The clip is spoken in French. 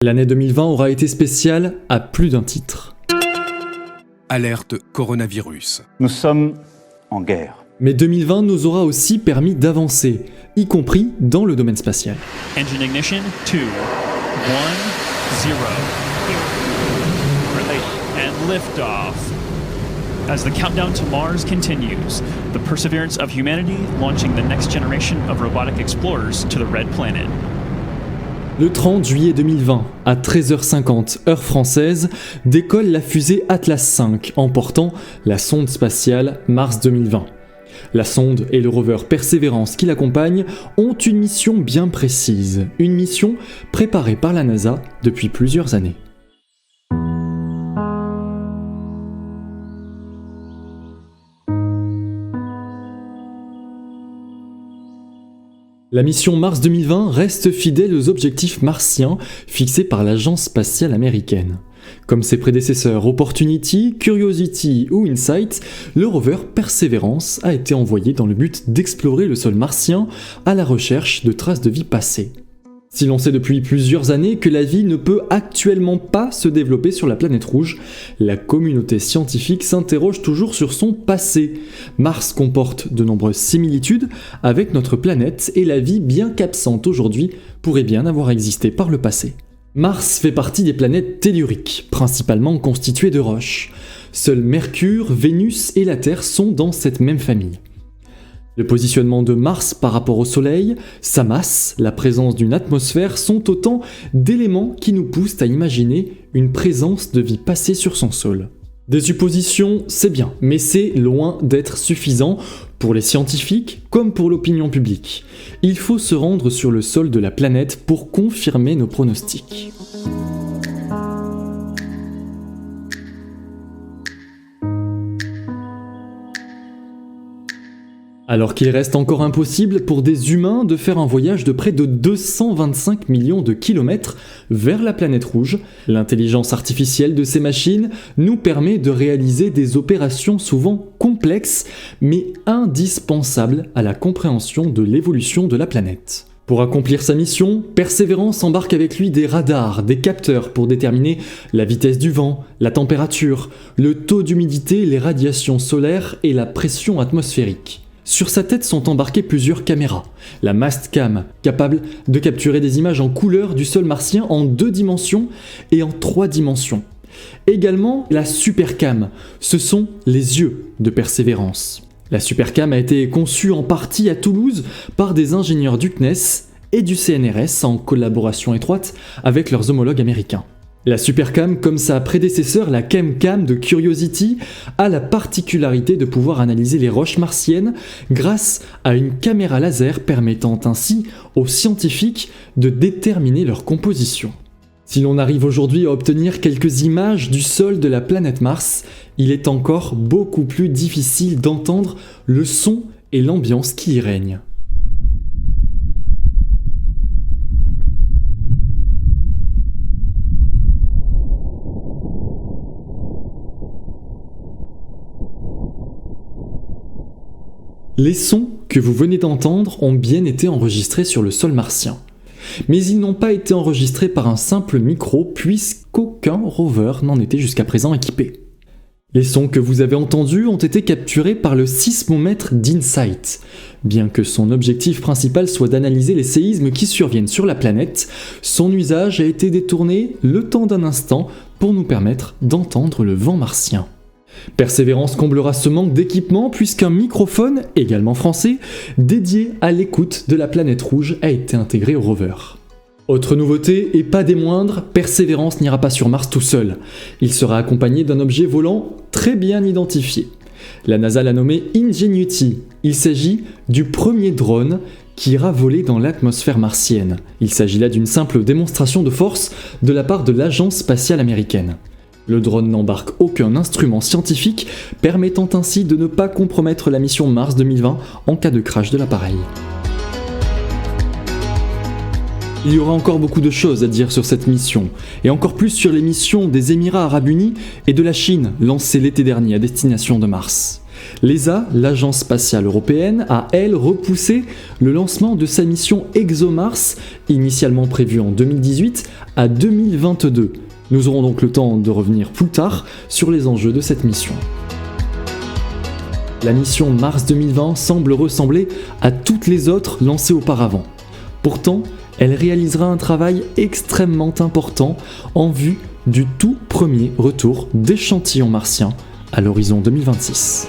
L'année 2020 aura été spéciale à plus d'un titre. Alerte coronavirus. Nous sommes en guerre. Mais 2020 nous aura aussi permis d'avancer, y compris dans le domaine spatial. Engine ignition, 2, 1, 0. And liftoff. As the countdown to Mars continues, the perseverance of humanity launching the next generation of robotic explorers to the Red Planet. Le 30 juillet 2020, à 13h50 heure française, décolle la fusée Atlas V emportant la sonde spatiale Mars 2020. La sonde et le rover Perseverance qui l'accompagnent ont une mission bien précise, une mission préparée par la NASA depuis plusieurs années. La mission Mars 2020 reste fidèle aux objectifs martiens fixés par l'agence spatiale américaine. Comme ses prédécesseurs Opportunity, Curiosity ou Insight, le rover Perseverance a été envoyé dans le but d'explorer le sol martien à la recherche de traces de vie passée. Si l'on sait depuis plusieurs années que la vie ne peut actuellement pas se développer sur la planète rouge, la communauté scientifique s'interroge toujours sur son passé. Mars comporte de nombreuses similitudes avec notre planète et la vie, bien qu'absente aujourd'hui, pourrait bien avoir existé par le passé. Mars fait partie des planètes telluriques, principalement constituées de roches. Seuls Mercure, Vénus et la Terre sont dans cette même famille. Le positionnement de Mars par rapport au Soleil, sa masse, la présence d'une atmosphère sont autant d'éléments qui nous poussent à imaginer une présence de vie passée sur son sol. Des suppositions, c'est bien, mais c'est loin d'être suffisant pour les scientifiques comme pour l'opinion publique. Il faut se rendre sur le sol de la planète pour confirmer nos pronostics. Alors qu'il reste encore impossible pour des humains de faire un voyage de près de 225 millions de kilomètres vers la planète rouge, l'intelligence artificielle de ces machines nous permet de réaliser des opérations souvent complexes mais indispensables à la compréhension de l'évolution de la planète. Pour accomplir sa mission, Perseverance embarque avec lui des radars, des capteurs pour déterminer la vitesse du vent, la température, le taux d'humidité, les radiations solaires et la pression atmosphérique. Sur sa tête sont embarquées plusieurs caméras. La Mastcam, capable de capturer des images en couleur du sol martien en 2 dimensions et en 3 dimensions. Également la Supercam, ce sont les yeux de Perseverance. La Supercam a été conçue en partie à Toulouse par des ingénieurs du CNES et du CNRS en collaboration étroite avec leurs homologues américains. La Supercam, comme sa prédécesseur, la ChemCam de Curiosity, a la particularité de pouvoir analyser les roches martiennes grâce à une caméra laser permettant ainsi aux scientifiques de déterminer leur composition. Si l'on arrive aujourd'hui à obtenir quelques images du sol de la planète Mars, il est encore beaucoup plus difficile d'entendre le son et l'ambiance qui y règnent. Les sons que vous venez d'entendre ont bien été enregistrés sur le sol martien. Mais ils n'ont pas été enregistrés par un simple micro puisqu'aucun rover n'en était jusqu'à présent équipé. Les sons que vous avez entendus ont été capturés par le sismomètre d'Insight. Bien que son objectif principal soit d'analyser les séismes qui surviennent sur la planète, son usage a été détourné le temps d'un instant pour nous permettre d'entendre le vent martien. Perseverance comblera ce manque d'équipement puisqu'un microphone, également français, dédié à l'écoute de la planète rouge a été intégré au rover. Autre nouveauté, et pas des moindres, Perseverance n'ira pas sur Mars tout seul. Il sera accompagné d'un objet volant très bien identifié. La NASA l'a nommé Ingenuity. Il s'agit du premier drone qui ira voler dans l'atmosphère martienne. Il s'agit là d'une simple démonstration de force de la part de l'agence spatiale américaine. Le drone n'embarque aucun instrument scientifique, permettant ainsi de ne pas compromettre la mission Mars 2020 en cas de crash de l'appareil. Il y aura encore beaucoup de choses à dire sur cette mission, et encore plus sur les missions des Émirats Arabes Unis et de la Chine lancées l'été dernier à destination de Mars. L'ESA, l'Agence spatiale européenne, a elle repoussé le lancement de sa mission ExoMars, initialement prévue en 2018, à 2022. Nous aurons donc le temps de revenir plus tard sur les enjeux de cette mission. La mission Mars 2020 semble ressembler à toutes les autres lancées auparavant. Pourtant, elle réalisera un travail extrêmement important en vue du tout premier retour d'échantillons martiens à l'horizon 2026.